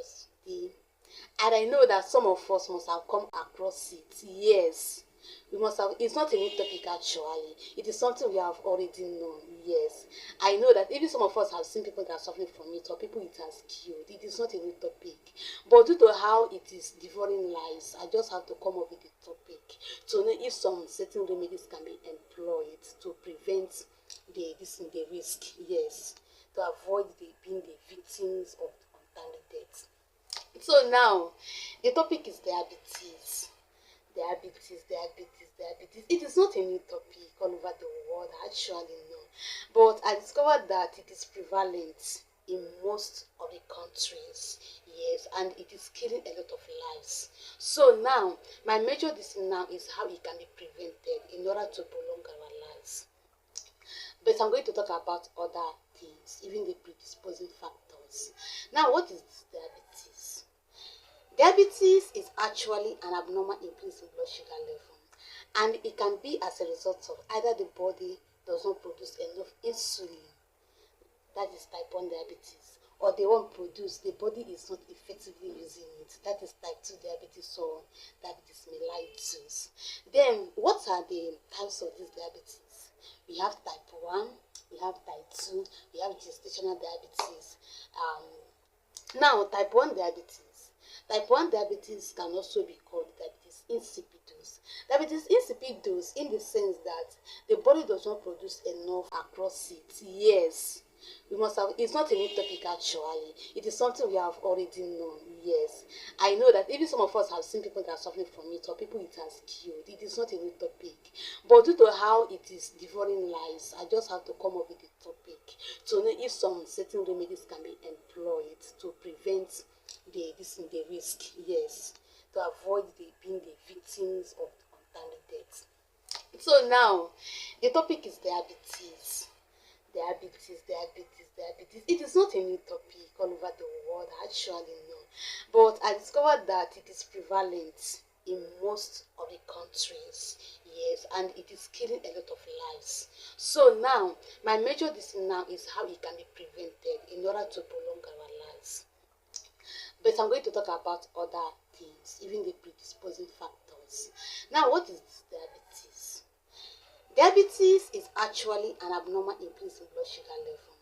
factors dey, and I know that some of us must have come across it. Yes, we must have. It's not a new topic actually. It is something we have already known. Yes, I know that even some of us have seen people that are suffering from it or people it has killed. It is not a new topic, but due to how it is devouring lives, I just have to come up with a topic to know if some certain remedies can be employed to prevent the risk. Yes, to avoid being the victims of untimely death. So now, the topic is diabetes. Diabetes. It is not a new topic all over the world, actually, no. But I discovered that it is prevalent in most of the countries. Yes, and it is killing a lot of lives. So now, my major decision now is how it can be prevented in order to prolong our lives. But I'm going to talk about other things, even the predisposing factors. Now, what is diabetes? Diabetes is actually an abnormal increase in blood sugar level, and it can be as a result of either the body does not produce enough insulin, that is type 1 diabetes, or the one produced, the body is not effectively using it, that is type 2 diabetes or diabetes mellitus. Then, what are the types of this diabetes? We have type 1, we have type 2, we have gestational diabetes. Now, type 1 diabetes. Type 1 diabetes can also be called diabetes insipidus. Diabetes insipidus in the sense that the body does not produce enough across it. Yes, we must have. It's not a new topic actually. It is something we have already known. Yes, I know that even some of us have seen people that are suffering from it or people it has killed. It is not a new topic, but due to how it is devouring lives, I just have to come up with a topic to know if some certain remedies can be employed to prevent the risk. Yes, to avoid being the victims of untimely death. So now, the topic is diabetes. Diabetes. It is not a new topic all over the world, actually, no. But I discovered that it is prevalent in most of the countries. Yes, and it is killing a lot of lives. So now, my major decision now is how it can be prevented in order to prolong our lives. But I'm going to talk about other things, even the predisposing factors. Now, what is diabetes? Diabetes is actually an abnormal increase in blood sugar level,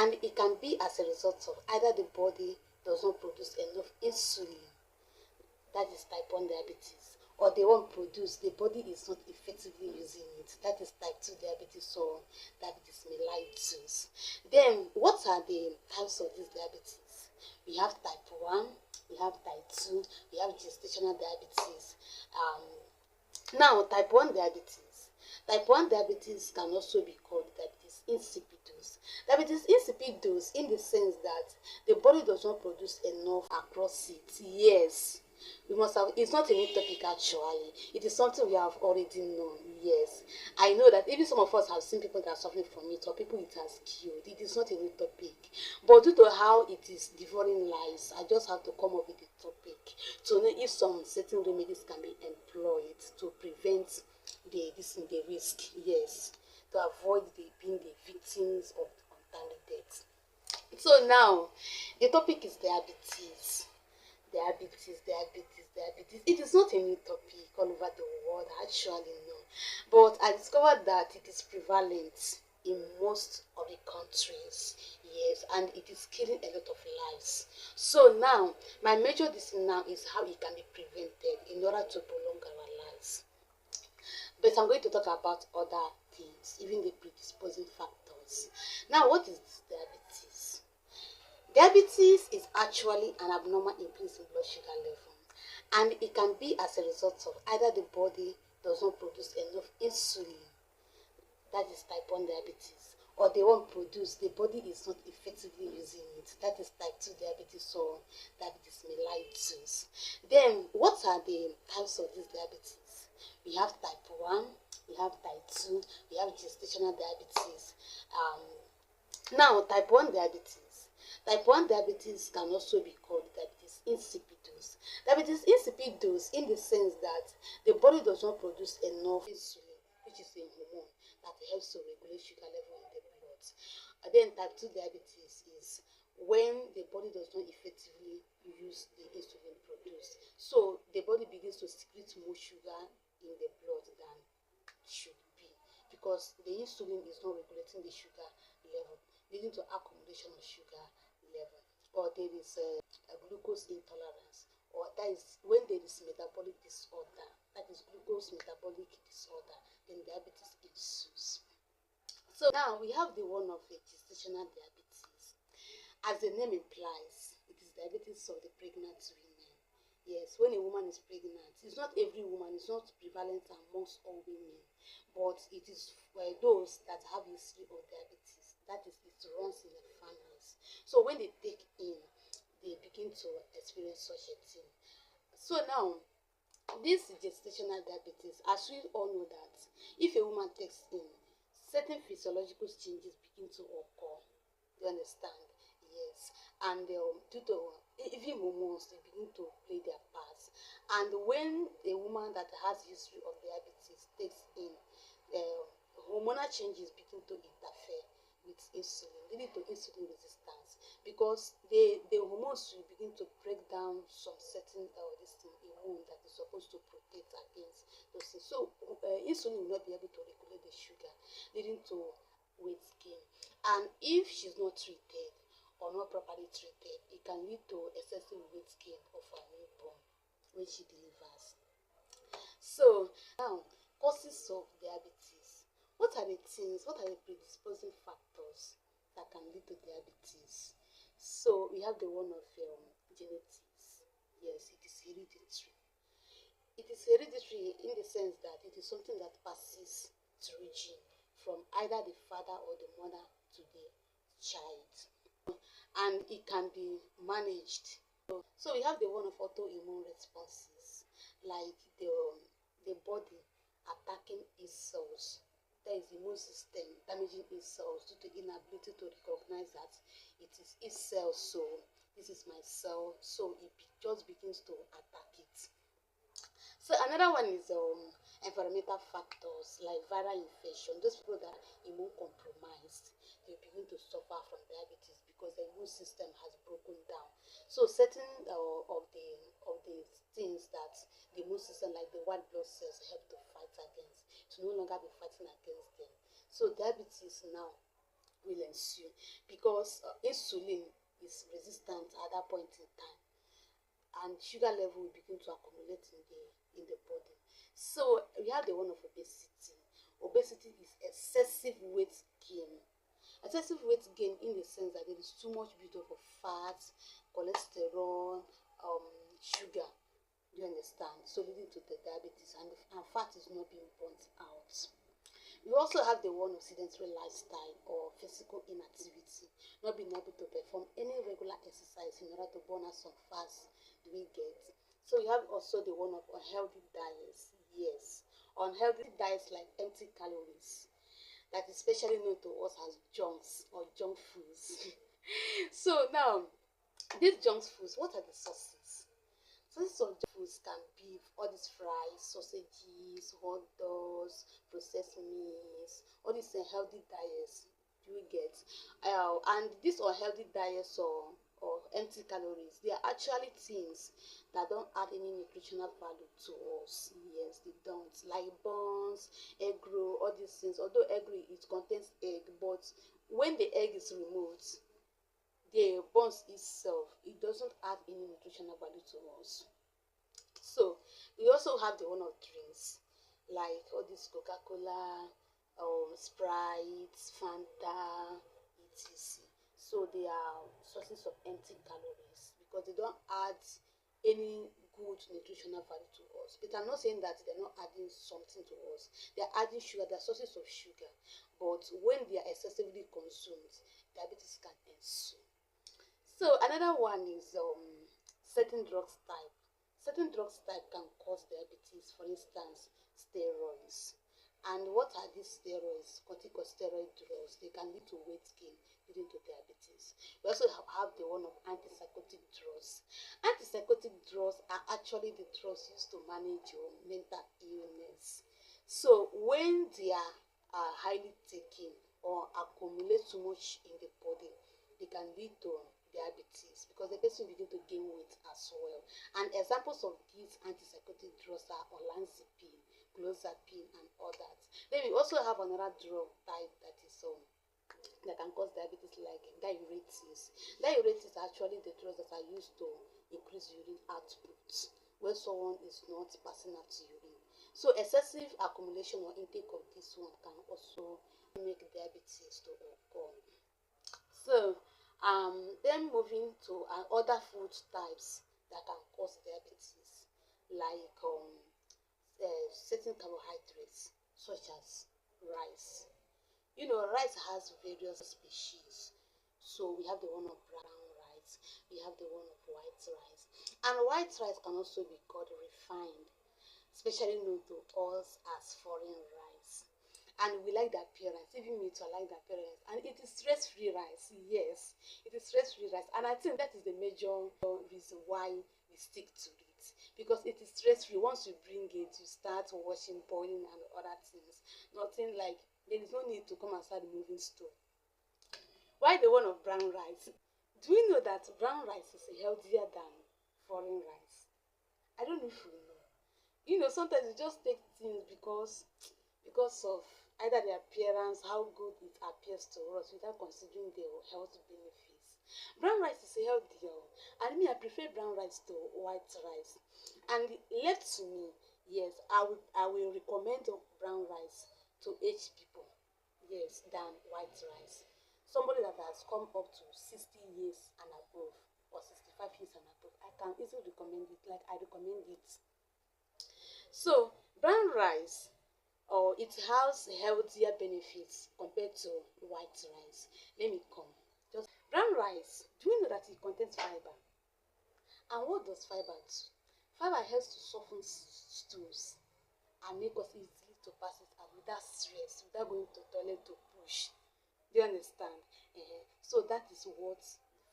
and it can be as a result of either the body does not produce enough insulin, that is type 1 diabetes, or the one produced, the body is not effectively using it, that is type 2 diabetes or diabetes mellitus. Then, what are the types of this diabetes? We have type 1, we have type 2, we have gestational diabetes. Now, type 1 diabetes. Type 1 diabetes can also be called diabetes insipidus. Diabetes insipidus in the sense that the body does not produce enough across it. Yes, we must have. It's not a new topic actually. It is something we have already known. Yes, I know that even some of us have seen people that are suffering from it or people it has killed. It is not a new topic, but due to how it is devouring lives, I just have to come up with a topic to know if some certain remedies can be employed to prevent the risk. Yes, to avoid being the victims of untimely death. So now, the topic is diabetes. Diabetes. It is not a new topic all over the world, actually, no. But I discovered that it is prevalent in most of the countries. Yes, and it is killing a lot of lives. So now, my major decision now is how it can be prevented in order to prolong our lives. But I'm going to talk about other things, even the predisposing factors. Now, what is diabetes? Diabetes is actually an abnormal increase in blood sugar level, and it can be as a result of either the body does not produce enough insulin, that is type 1 diabetes, or the one produced, the body is not effectively using it, that is type 2 diabetes or diabetes mellitus. Then, what are the types of this diabetes? We have type 1, we have type 2, we have gestational diabetes. Now, type 1 diabetes. Type 1 diabetes can also be called diabetes insipidus. Diabetes insipidus in the sense that the body does not produce enough insulin, which is a hormone that helps to regulate sugar level in the blood. And then type 2 diabetes is when the body does not effectively reduce the insulin produced. So the body begins to secrete more sugar in the blood than should be, because the insulin is not regulating the sugar level, leading to accumulation of sugar level. Or there is a glucose intolerance, or that is when there is metabolic disorder, that is glucose metabolic disorder, then diabetes ensues. So now we have the one of a gestational diabetes. As the name implies, it is diabetes of the pregnant women. Yes, when a woman is pregnant, it's not every woman, it's not prevalent amongst all women, but it is those that have history of diabetes. That is, it runs in the families. So when they take in, they begin to experience such a thing. So now, this gestational diabetes, as we all know that if a woman takes in, certain physiological changes begin to occur. Do you understand? Yes. And due to even hormones, they begin to play their parts. And when a woman that has history of diabetes takes in, hormonal changes begin to interfere with insulin, leading to insulin resistance, because the hormones will begin to break down some certain immune that is supposed to protect against those things. So insulin will not be able to regulate the sugar, leading to weight gain. And if she's not treated or not properly treated, it can lead to excessive weight gain of her newborn when she delivers. So now, causes of diabetes. What are the things, what are the predisposing factors that can lead to diabetes? So we have the one of genetics. Yes, it is hereditary. It is hereditary in the sense that it is something that passes through gene from either the father or the mother to the child, and it can be managed. So we have the one of autoimmune responses, like the body attacking its cells. There is the immune system damaging its cells due to inability to recognize that it is its cell. So this is my cell, so it just begins to attack it. So another one is environmental factors like viral infection. Those people that are immune compromised, they begin to suffer from diabetes because the immune system has broken down. So certain of the things that the immune system, like the white blood cells, help to fight against, to no longer be fighting against them. So diabetes now will ensue because insulin is resistant at that point in time, and sugar level will begin to accumulate in the body. So we have the one of obesity. Obesity is excessive weight gain. Excessive weight gain in the sense that there is too much buildup of fat, cholesterol, sugar. Do you understand? So leading to the diabetes, and fat is not being burnt out. We also have the one of sedentary lifestyle or physical inactivity, not being able to perform any regular exercise in order to burn out some fats. Do we get? So we have also the one of unhealthy diets. Yes, unhealthy diets like empty calories, that is especially known to us as junks or junk foods. So now, these junk foods, what are the sources? Sources of junk foods can be all these fries, sausages, hot dogs, processed meats, all these unhealthy diets. Do you get? And these unhealthy diets or empty calories, they are actually things that don't add any nutritional value to us. Yes, they don't. Like buns, egg roll, all these things. Although egg roll, it contains egg, but when the egg is removed, the buns itself, it doesn't add any nutritional value to us. So we also have the one of drinks, like all this Coca-Cola, Sprite, Fanta, etc. So they are sources of empty calories because they don't add any good nutritional value to us. But I'm not saying that they're not adding something to us. They're adding sugar, they're sources of sugar. But when they are excessively consumed, diabetes can ensue. So another one is certain drugs type. Certain drugs type can cause diabetes, for instance, steroids. And what are these steroids? Corticosteroid drugs. They can lead to weight gain, leading to diabetes. We also have the one of antipsychotic drugs. Antipsychotic drugs are actually the drugs used to manage your mental illness. So when they are highly taken or accumulate too much in the body, they can lead to diabetes because the person begin to gain weight as well. And examples of these antipsychotic drugs are olanzapine, clozapine, and others. Then we also have another drug type that is that can cause diabetes, like diuretics. Diuretics are actually the drugs that are used to increase urine output when someone is not passing out urine. So excessive accumulation or intake of this one can also make diabetes to occur. So then moving to other food types that can cause diabetes, like certain carbohydrates such as rice. You know, rice has various species. So we have the one of brown rice, we have the one of white rice. And white rice can also be called refined, especially known to us as foreign rice. And we like the appearance, even me too, I like the appearance. And it is stress-free rice, yes, it is stress-free rice. And I think that is the major reason why we stick to it, because it is stress-free. Once you bring it, you start washing, boiling, and other things. Nothing like, there is no need to come and start moving stove. Why the one of brown rice? Do you know that brown rice is healthier than foreign rice? I don't know if you know. You know, sometimes you just take things because of either the appearance, how good it appears to us, without considering the health benefits. Brown rice is healthier, and me, I prefer brown rice to white rice. And left to me, yes, I will recommend brown rice to age people, yes, than white rice. Somebody that has come up to 60 years and above, or 65 years and above, I can easily recommend it, like I recommend it. So brown rice, or it has healthier benefits compared to white rice. Let me come. Just brown rice. Do you know that it contains fiber? And what does fiber do? Fiber helps to soften stools and make us easily to pass it out without stress, without going to toilet to push. Do you understand? So that is what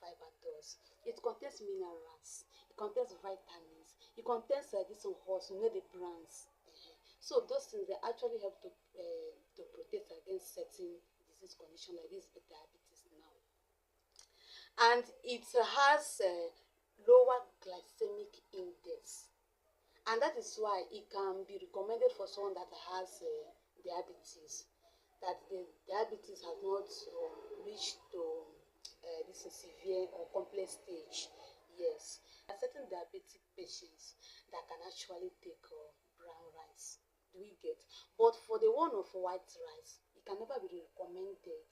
fiber does. It contains minerals, it contains vitamins, it contains this horse, you know, the brands. So those things, they actually help to protect against certain disease conditions like this diabetes now. And it has lower glycemic index, and that is why it can be recommended for someone that has diabetes, that the diabetes has not reached to this is severe or complex stage. Yes, there are certain diabetic patients that can actually take brown rice. Do we get? But for the one of white rice, it can never be recommended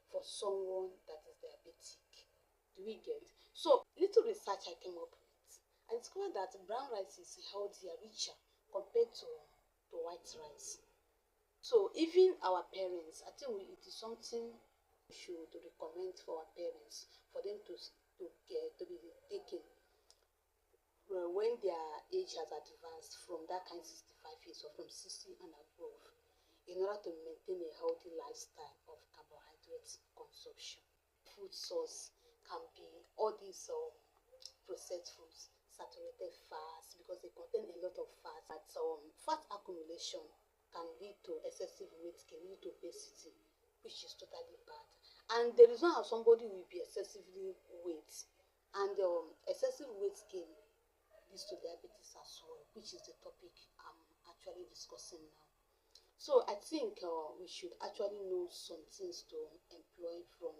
for someone that is diabetic. Do we get? So little research I came up with, I discovered that brown rice is healthier, richer compared to white rice. So even our parents, I think it is something we should recommend for our parents, for them to be taken when their age has advanced from that kind 65 years or from 60 and above, in order to maintain a healthy lifestyle of carbohydrate consumption. Food source can be all these processed foods, saturated fats, because they contain a lot of fat. But fat accumulation can lead to excessive weight gain, lead to obesity, which is totally bad. And the reason how somebody will be excessively weight, and excessive weight gain leads to diabetes as well, which is the topic I'm actually discussing now. So I think we should actually know some things to employ from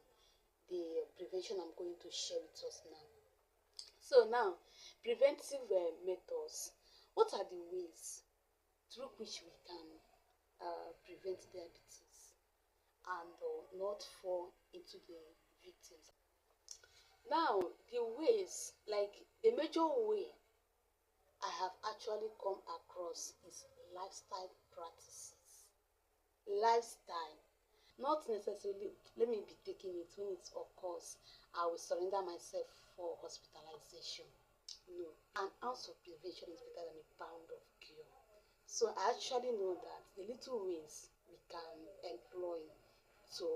the prevention I'm going to share with us now. So now, preventive methods. What are the ways through which we can prevent diabetes and not fall into the victims? Now, the ways, like the major way I have actually come across is lifestyle practices. Lifestyle. Not necessarily, let me be taking it when it occurs, I will surrender myself for hospitalization. No. An ounce of prevention is better than a pound of cure. So I actually know that the little ways we can employ to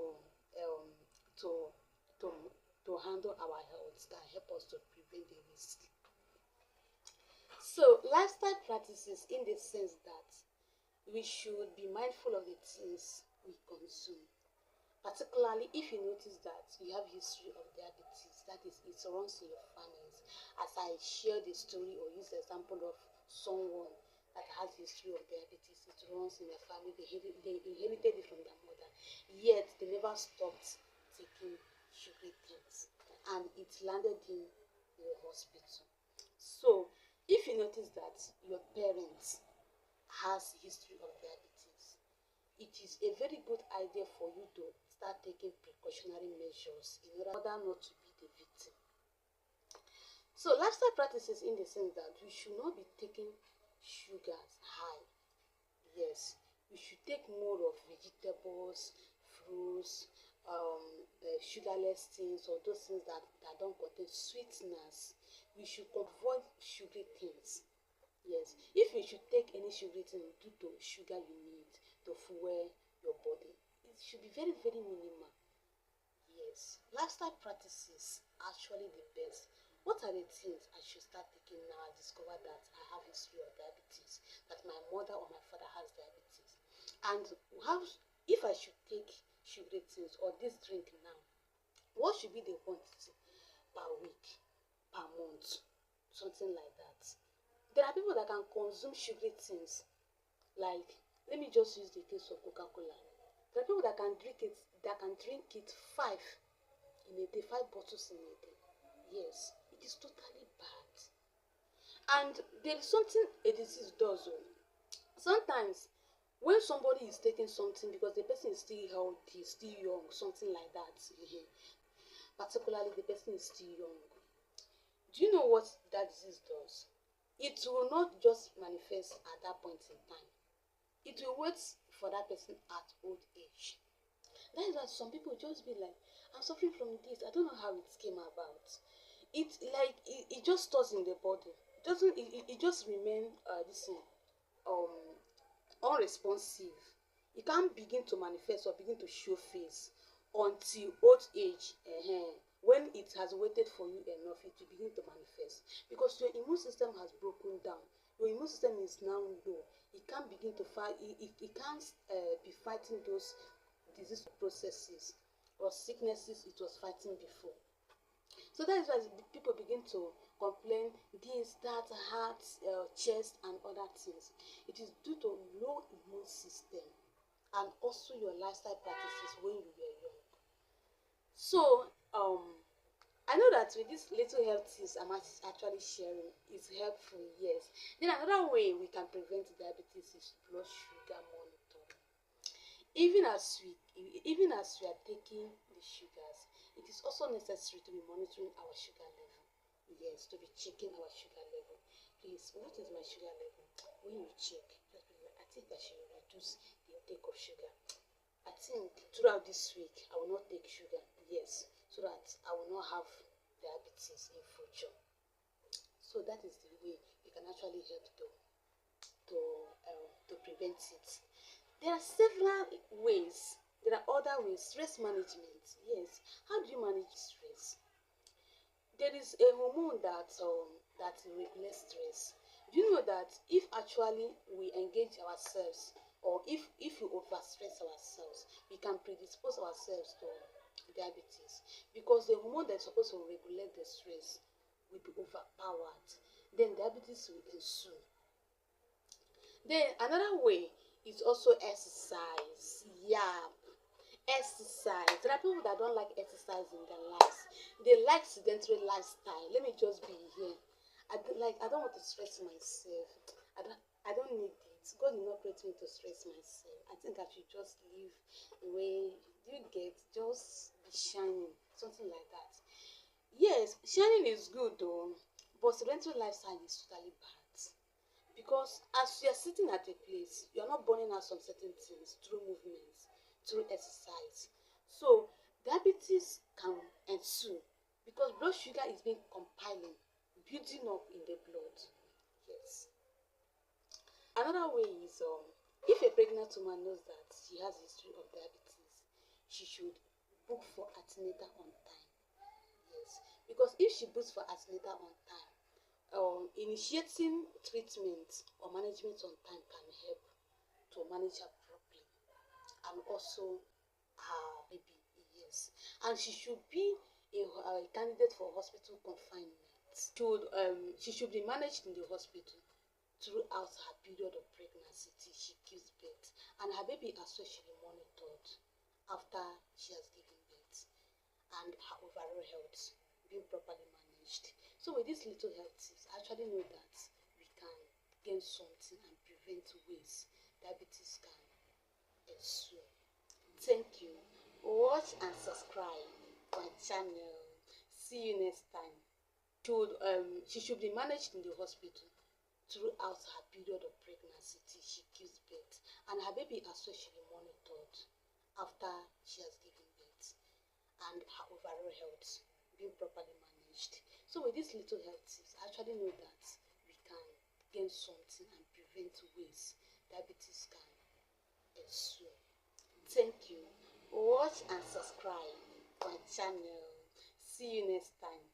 um, to to to handle our health can help us to prevent the risk. So lifestyle practices, in the sense that we should be mindful of the things we consume. Particularly if you notice that you have history of diabetes, that is, it runs in your families. As I share the story or use the example of someone that has history of diabetes, it runs in their family. They inherited it from their mother, yet they never stopped taking sugary things, and it landed in the hospital. So, if you notice that your parents has history of diabetes, it is a very good idea for you to start taking precautionary measures in order not to be the victim. So lifestyle practices in the sense that you should not be taking sugars high. Yes, you should take more of vegetables, fruits, sugarless things, or those things that don't contain sweeteners. You should avoid sugary things. Yes, if you should take any sugary thing due to sugar you need to fuel your body, it should be very, very minimal. Yes, lifestyle practices are actually the best. What are the things I should start taking now? I discovered that I have history of diabetes, that my mother or my father has diabetes, and how if I should take sugary things or this drink now, what should be the quantity per week, per month, something like that. There are people that can consume sugary things, like, let me just use the case of Coca-Cola. There are people that can drink it five in a day, 5 bottles in a day. Yes, it is totally bad. And there is something a disease does. Sometimes when somebody is taking something because the person is still healthy, still young, something like that, particularly the person is still young, do you know what that disease does? It will not just manifest at that point in time. It will wait for that person at old age. That is why some people just be like, I'm suffering from this. I don't know how it came about. It just stores in the body. It doesn't it just remain this thing, um unresponsive. It can't begin to manifest or begin to show face until old age. When it has waited for you enough, it will begin to manifest because your immune system has broken down. Your immune system is now low. It can't begin to fight. It can't be fighting those disease processes or sicknesses it was fighting before. So that is why people begin to complain this, that, heart, chest, and other things. It is due to low immune system and also your lifestyle practices when you were young. So, I know that with these little health tips I'm actually sharing is helpful, yes. Then another way we can prevent diabetes is blood sugar monitoring. Even as we are taking the sugars, it is also necessary to be monitoring our sugar level. Yes, to be checking our sugar level. Please, what is my sugar level? When you check, just be like, I think I should reduce the intake of sugar. I think throughout this week I will not take sugar. Yes, so that I will not have diabetes in future. So that is the way you can actually help to prevent it. There are several ways. There are other ways. Stress management. Yes. How do you manage stress? There is a hormone that regulates stress. Do you know that if actually we engage ourselves, or if we overstress ourselves, we can predispose ourselves to diabetes, because the hormone that's supposed to regulate the stress will be overpowered. Then diabetes will ensue. Then another way is also exercise. Yeah, exercise. There are people that don't like exercise in their lives. They like sedentary lifestyle. Let me just be here. I don't want to stress myself. I don't need it. God did not create me to stress myself. I think I should just live the way you get, just be shining, something like that. Yes, shining is good though, but sedentary lifestyle is totally bad. Because as you are sitting at a place, you are not burning out some certain things through movements, through exercise. So diabetes can ensue because blood sugar is being compiling, building up in the blood. Yes. Another way is if a pregnant woman knows that she has a history of diabetes, she should book for antenatal on time. Yes. Because if she books for antenatal on time, initiating treatment or management on time can help to manage her properly and also her baby. Yes, and she should be a candidate for hospital confinement she should be managed in the hospital throughout her period of pregnancy till she gives birth, and her baby as well should be monitored after she has given birth, and her overall health being properly managed. So with these little health tips, I actually know that we can gain something and prevent ways diabetes can ensue. Thank you. Watch and subscribe to my channel. See you next time. She should be managed in the hospital throughout her period of pregnancy till she gives birth, and her baby as well should be monitored after she has given birth, and her overall health being properly managed. So with these little health tips, I actually know that we can gain something and prevent ways diabetes can ensue. Thank you. Watch and subscribe to my channel. See you next time.